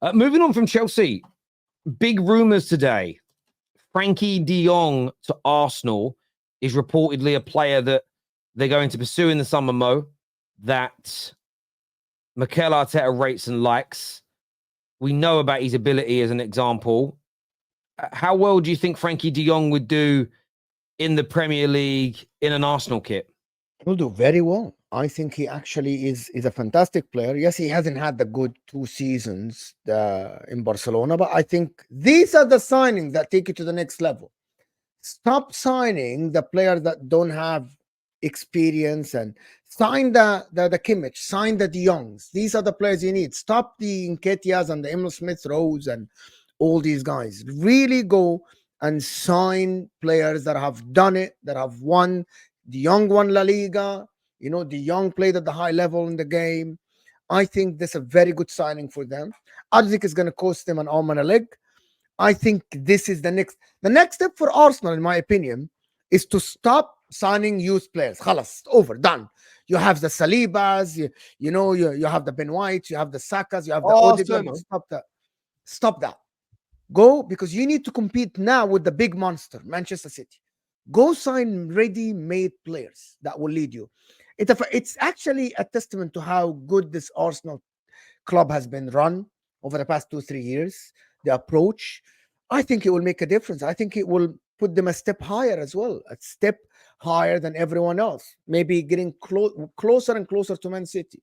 Moving on from Chelsea, big rumours today. Frenkie de Jong to Arsenal is reportedly a player that they're going to pursue in the summer, that Mikel Arteta rates and likes. We know about his ability as an example. How well do you think Frenkie de Jong would do in the Premier League in an Arsenal kit? He'll do very well. I think he actually is a fantastic player. Yes, he hasn't had the good 2 seasons in Barcelona, but I think these are the signings that take you to the next level. Stop signing the players that don't have experience and sign the Kimmich, sign the De Jongs. These are the players you need. Stop the Nketiahs and the Emil Smith Rose and all these guys. Really go and sign players that have done it, that have won. De Jong won La Liga. You know, De Jong played at the high level in the game. I think this is a very good signing for them. I don't think it's going to cost them an arm and a leg. I think this is the next step for Arsenal, in my opinion, is to stop signing youth players. Khalas, over, done. You have the Salibas, you have the Ben Whites, you have the Sakas, you have the Odegaard. Stop that. Go, because you need to compete now with the big monster, Manchester City. Go sign ready-made players that will lead you. It's actually a testament to how good this Arsenal club has been run over the past 2-3 years. The approach, I think it will make a difference. I think it will put them a step higher as well, a step higher than everyone else. Maybe getting closer and closer to Man City.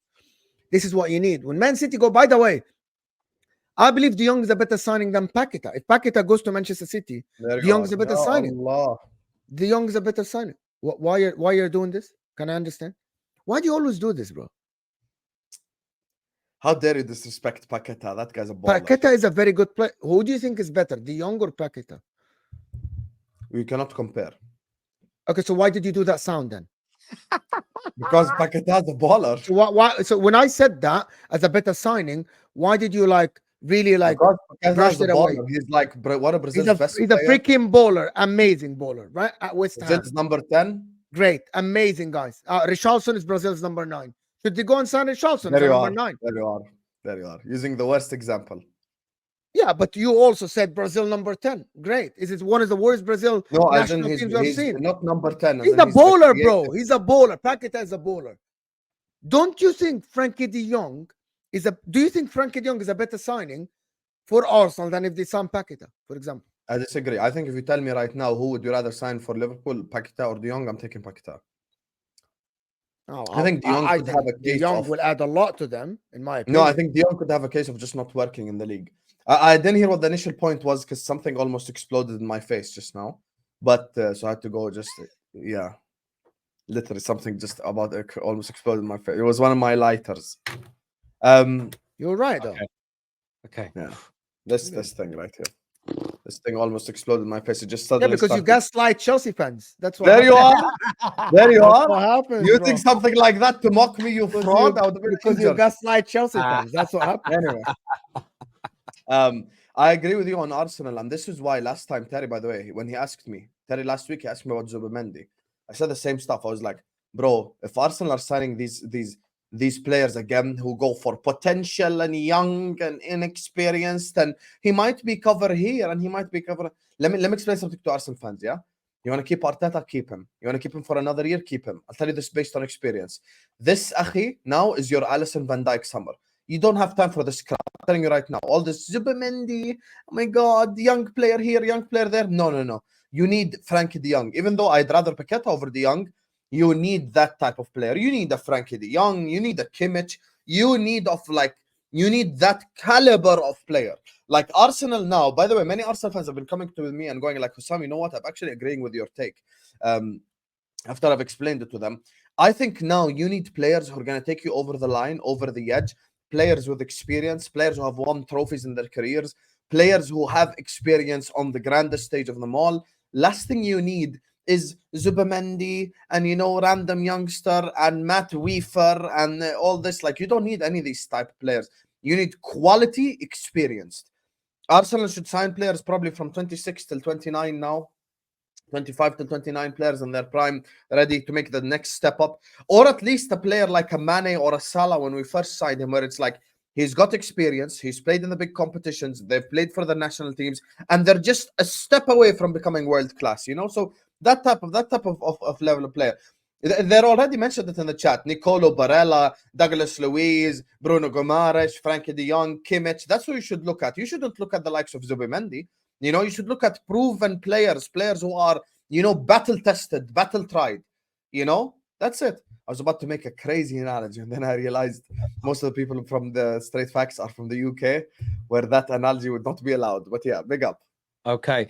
This is what you need. When Man City go, by the way, I believe De Jong is a better signing than Paqueta. If Paqueta goes to Manchester City, De Jong is a better signing. De Jong is a better signing. Why you're doing this? Can I understand? Why do you always do this, bro? How dare you disrespect Paqueta? That guy's a baller. Paqueta is a very good player. Who do you think is better, De Jong or Paqueta? We cannot compare. Okay, so why did you do that sound then? Because Paqueta is a baller. So why? So when I said that as a better signing, why did you really brush it away? He's like one of Brazil's best. He's a freaking baller, amazing baller, right? At West Ham. Brazil's number 10. Great, amazing guys. Richarlison is Brazil's number 9. Should they go and sign Richarlison as number 9? There you are. Using the worst example. Yeah, but you also said Brazil number 10. Great. Is it one of the worst Brazil national teams I've seen? Not number 10. He's a bowler, bro. He's a bowler. Paqueta is a bowler. Don't you think Frenkie de Jong do you think Frenkie de Jong is a better signing for Arsenal than if they sign Paqueta, for example? I disagree. I think if you tell me right now who would you rather sign for Liverpool, Paqueta or De Jong, I'm taking Paqueta. I think De Jong could have a case. De Jong will add a lot to them, in my opinion. No, I think De Jong could have a case of just not working in the league. I didn't hear what the initial point was because something almost exploded in my face just now. But so I had to go literally something just about it almost exploded in my face. It was one of my lighters. You're right, though. Okay. Yeah. This thing right here. This thing almost exploded in my face. It just suddenly because you gaslight Chelsea fans. That's what There you are. There you are. What happens, you think something like that to mock me, you fraud? Because you gaslight Chelsea fans. That's what happened. Anyway. I agree with you on Arsenal, and this is why last time Terry, by the way, when he asked me, last week he asked me about Zubimendi. I said the same stuff. I was like, bro, if Arsenal are signing these players again who go for potential and young and inexperienced, and he might be covered here and he might be covered. Let me explain something to Arsenal fans. Yeah, you want to keep Arteta, keep him. You want to keep him for another year, keep him. I'll tell you this based on experience. This Akhi now is your Alisson Van Dijk summer. You don't have time for this crap. I'm telling you right now. All this Zubimendi, oh my God, young player here, young player there. No. You need Frenkie de Jong. Even though I'd rather Paqueta over de Jong, you need that type of player. You need a Frenkie de Jong. You need a Kimmich. You need that caliber of player. Like Arsenal now, by the way, many Arsenal fans have been coming to me and going like, Hussam, you know what? I'm actually agreeing with your take. After I've explained it to them, I think now you need players who are going to take you over the line, over the edge, players with experience, players who have won trophies in their careers, players who have experience on the grandest stage of them all. Last thing you need is Zubimendi and, random youngster and Matt Weaver and all this. Like, you don't need any of these type of players. You need quality, experienced. Arsenal should sign players probably from 26 till 29 now. 25 to 29 players in their prime, ready to make the next step up. Or at least a player like a Mane or a Salah when we first signed him, where it's like, He's got experience. He's played in the big competitions. They've played for the national teams, and they're just a step away from becoming world class. You know, so that type of level of player. They're already mentioned it in the chat. Nicolo Barella, Douglas Luiz, Bruno Gomares, Frenkie de Jong, Kimmich. That's who you should look at. You shouldn't look at the likes of Zubimendi. You know, you should look at proven players who are, you know, battle tested, battle tried. You know, that's it. I was about to make a crazy analogy, and then I realized most of the people from the Straight Facts are from the UK, where that analogy would not be allowed. But yeah, big up. Okay.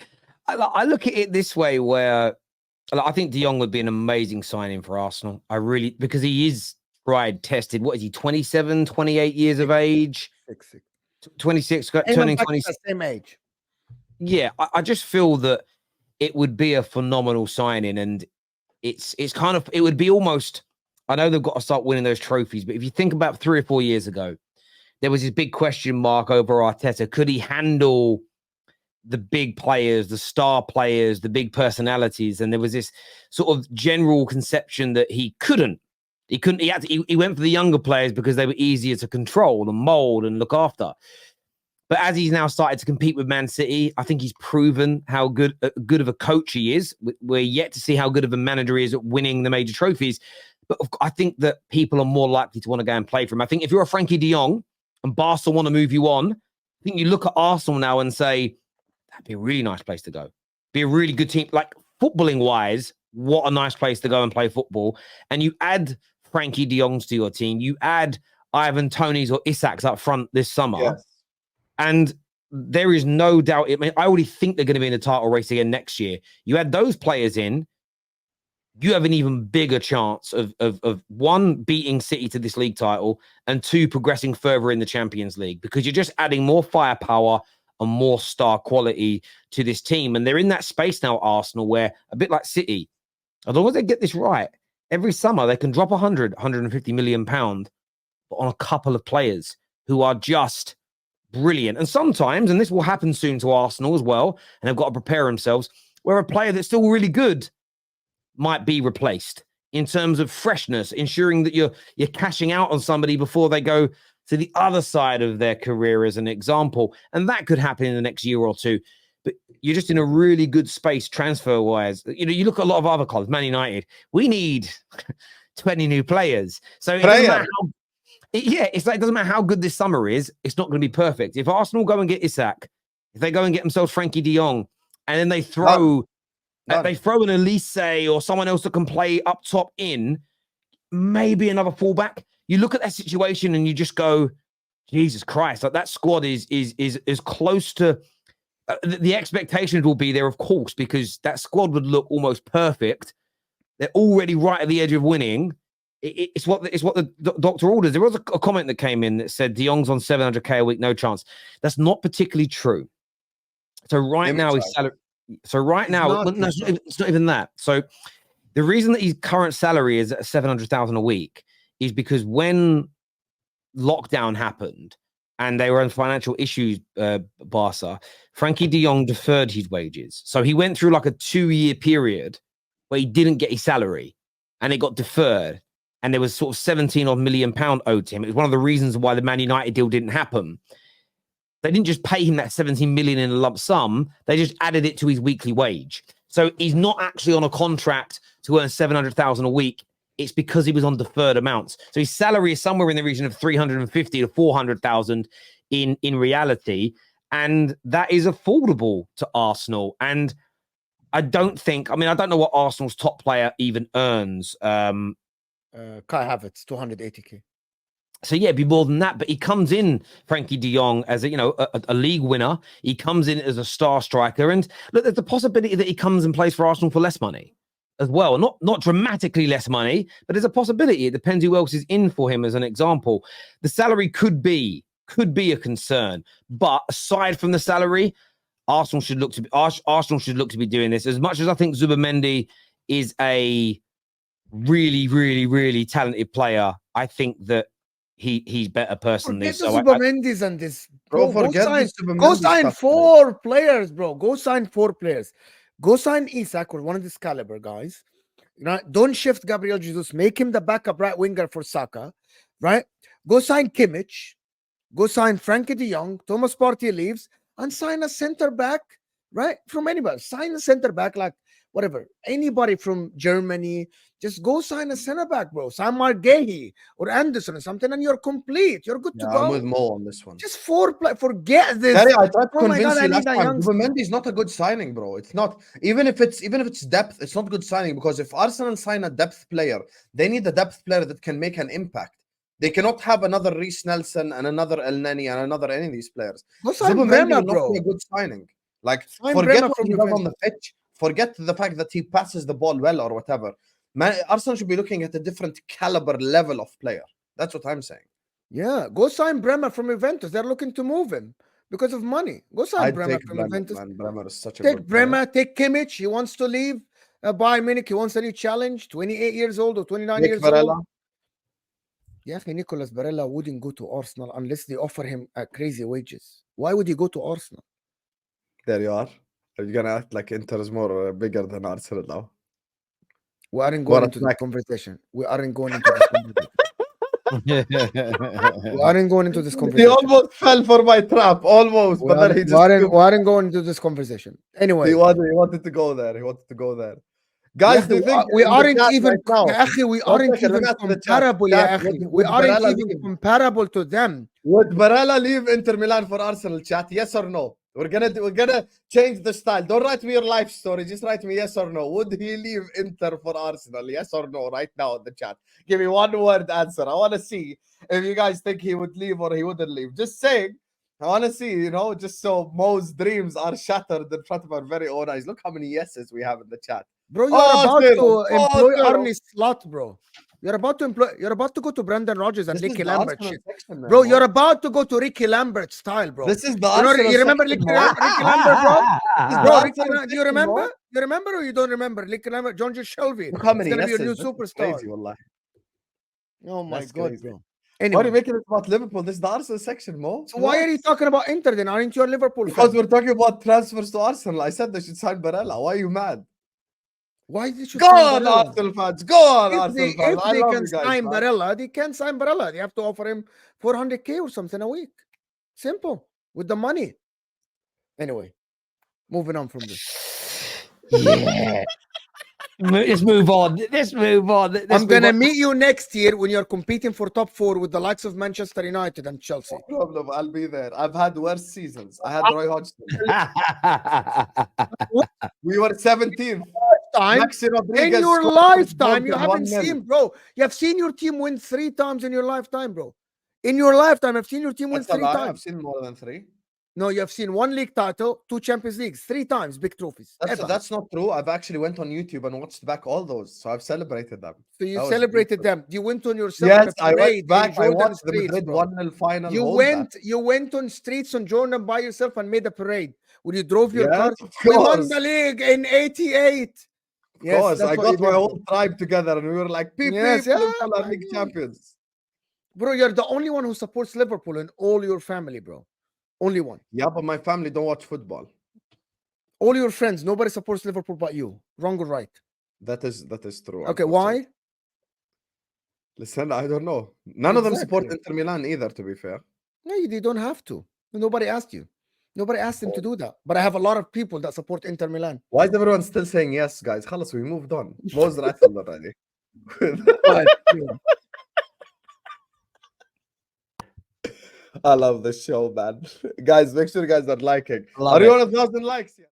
I look at it this way, where I think De Jong would be an amazing signing for Arsenal. Because he is tried, tested. What is he, 27, 28 years of age? 26, turning 26. Same age. Yeah, I just feel that it would be a phenomenal signing, and it's kind of, it would be almost, I know they've got to start winning those trophies, but if you think about 3 or 4 years ago, there was this big question mark over Arteta. Could he handle the big players, the star players, the big personalities? And there was this sort of general conception that he couldn't. He went for the younger players because they were easier to control and mold and look after. But as he's now started to compete with Man City, I think he's proven how good of a coach he is. We're yet to see how good of a manager he is at winning the major trophies. But I think that people are more likely to want to go and play for him. I think if you're a Frenkie de Jong and Barca want to move you on, I think you look at Arsenal now and say, that'd be a really nice place to go. Be a really good team. Like, footballing wise, what a nice place to go and play football. And you add Frenkie de Jongs to your team. You add Ivan Toney's or Isak's up front this summer. Yes. And there is no doubt. I mean, I already think they're going to be in the title race again next year. You add those players in, you have an even bigger chance of one, beating City to this league title, and two, progressing further in the Champions League, because you're just adding more firepower and more star quality to this team. And they're in that space now, Arsenal, where, a bit like City, as long as they get this right, every summer they can drop 150 million pound on a couple of players who are just brilliant. And sometimes, and this will happen soon to Arsenal as well, and they've got to prepare themselves, where a player that's still really good might be replaced in terms of freshness, ensuring that you're cashing out on somebody before they go to the other side of their career, as an example. And that could happen in the next year or two. But you're just in a really good space transfer-wise. You know, you look at a lot of other clubs, Man United, we need 20 new players. So it doesn't matter how, it's like, it doesn't matter how good this summer is, it's not going to be perfect. If Arsenal go and get Isak, if they go and get themselves Frenkie de Jong, and then they throw an Elise or someone else that can play up top in, maybe another fullback, you look at that situation and you just go, Jesus Christ, like, that squad is close to the expectations will be there, of course, because that squad would look almost perfect. They're already right at the edge of winning. It's what the doctor orders. There was a comment that came in that said De Jong's on 700k a week, no chance. That's not particularly true. So now his salary. So right now, it's not even that. So the reason that his current salary is at 700,000 a week is because when lockdown happened and they were in financial issues, Barca, Frenkie de Jong deferred his wages. So he went through like a 2-year period where he didn't get his salary, and it got deferred. And there was sort of 17 odd million pound owed to him. It was one of the reasons why the Man United deal didn't happen. They didn't just pay him that 17 million in a lump sum. They just added it to his weekly wage. So he's not actually on a contract to earn 700,000 a week. It's because he was on deferred amounts. So his salary is somewhere in the region of 350 to 400,000 in reality. And that is affordable to Arsenal. And I don't know what Arsenal's top player even earns. Kai Havertz, 280k. So yeah, it'd be more than that. But he comes in, Frenkie de Jong, as a league winner. He comes in as a star striker, and look, there's the possibility that he comes and plays for Arsenal for less money as well. Not dramatically less money, but there's a possibility. It depends who else is in for him. As an example, the salary could be a concern. But aside from the salary, Arsenal should look to be doing this. As much as I think Zubimendi is a really, really, really talented player, I think that he's better personally. So Zubimendi's and this, bro. Go sign 4 players, bro. Go sign 4 players. Go sign Isak or one of this caliber guys. Don't shift Gabriel Jesus. Make him the backup right winger for Saka. Right? Go sign Kimmich. Go sign Frankie de Jong. Thomas Partey leaves, and sign a center back, right? From anybody. Sign a center back, like whatever. Anybody from Germany. Just go sign a center back, bro. Sign Margehi or Anderson or something, and you're complete. You're good to Yeah, I'm go. with Mo on this one. Just forget this. Terry, I tried to Oh my convince God, I you need last a time. youngster. Zubimendi is not a good signing, bro. It's not. Even if it's depth, it's not good signing because if Arsenal sign a depth player, they need a depth player that can make an impact. They cannot have another Reece Nelson and another El Neni and another any of these players. Go sign Zubimendi Bremer, will not bro. be a good signing. Like, Sign forget Bremer what from he does on the Juventus. pitch. Forget the fact that he passes the ball well or whatever. Man, Arsenal should be looking at a different caliber level of player. That's what I'm saying. Yeah, go sign Bremer from Juventus. They're looking to move him because of money. Go sign I'd Bremer take from Bremer, Juventus. man. Bremer is such a Take good player. Bremer, take Kimmich. He wants to leave Bayern Munich. He wants a new challenge. 28 years old or 29 Nick years Varela. old. Yeah, Nicolas Barella wouldn't go to Arsenal unless they offer him crazy wages. Why would he go to Arsenal? There you are. Are you gonna act like Inter is more bigger than Arsenal now? We aren't What going a into this snack. conversation. We aren't going into this conversation. We aren't going into this He conversation. almost fell for my trap, almost, We but then he aren't, just we aren't going into this conversation. Anyway, he wanted to go there. He wanted to go there. Guys, do you think we in the aren't chat even right now? يا أخي, we One aren't second, let even me ask the chat. comparable Chat, يا أخي. We would aren't Barella even leave? comparable to them. Would Barella leave Inter Milan for Arsenal? Chat, yes or no? We're gonna change the style. Don't write me your life story. Just write me yes or no. Would he leave Inter for Arsenal? Yes or no? Right now in the chat. Give me one word answer. I want to see if you guys think he would leave or he wouldn't leave. Just saying. I want to see, just so Mo's dreams are shattered in front of our very own eyes. Look how many yeses we have in the chat. Bro, you're about zero. to employ Zero. Arne Slot, bro. You're about to go to Brendan Rodgers and This is Ricky the Lambert Arsenal shit. section, man, Bro, Mo. you're about to go to Ricky Lambert style, bro. This is the You know, Arsenal you remember section, Ricky Mo. Lambert, bro? This is Bro, the Ricky, Arsenal do you section, remember? Mo. You remember or you don't remember? Ricky Lambert, John Shelby. Look how It's many gonna be your new yeses. This is superstar. crazy, wallah. Oh my That's god, crazy. bro. Why are Anyway, you making it about Liverpool? This is the Arsenal section, Mo. so why are you talking about Inter then? Aren't you a Liverpool Because fan? we're talking about transfers to Arsenal. I said they should sign Barella. Why are you mad? Why did you Go sign on, Barella? Arsenal fans. Go on, If Arsenal they, fans. if I they love can you guys, sign man. Barella, they can sign Barella. They have to offer him 400K or something a week. Simple. With the money. Anyway, moving on from this. Yeah. Let's move on. Let's move on. I'm going to meet you next year when you're competing for top 4 with the likes of Manchester United and Chelsea. No problem. I'll be there. I've had worse seasons. I had Roy Hodgson. We were 17th. Time. Maxi In Rodriguez your scored lifetime, you Bolton haven't 1-0. seen, bro. You have seen your team win 3 times in your lifetime, bro. In your lifetime, I've seen your team win That's a 3 lie. times. I've seen more than 3. No, you have seen 1 league title, 2 Champions Leagues, 3 times, big trophies. That's not true. I've actually went on YouTube and watched back all those, so I've celebrated them. So you That was celebrated beautiful. them. You went on yourself Yes, on a I parade went back. in I Jordan watched the streets, Madrid bro. 1-0 final. You went on streets on Jordan by yourself and made a parade when you drove your Yes, car. of We won course. the league in '88. Of Yes, course, that's I what you got my did, whole bro. tribe together and we were like, peep, Yes, peep, yeah, Liverpool are I league know. champions. Bro, you're the only one who supports Liverpool in all your family, bro. Only one. Yeah, but my family don't watch football. All your friends, nobody supports Liverpool but you. Wrong or right? That is true. Okay, unfortunately. why? Listen, I don't know. None of them support Exactly. Inter Milan either, to be fair. No, they don't have to. Nobody asked you. Nobody asked them to do that. But I have a lot of people that support Inter Milan. Why is everyone still saying yes, guys? خلاص, we moved on. Mo's rattled already. I love this show, man. Guys, make sure you guys are liking. Are you on 1,000 likes yet?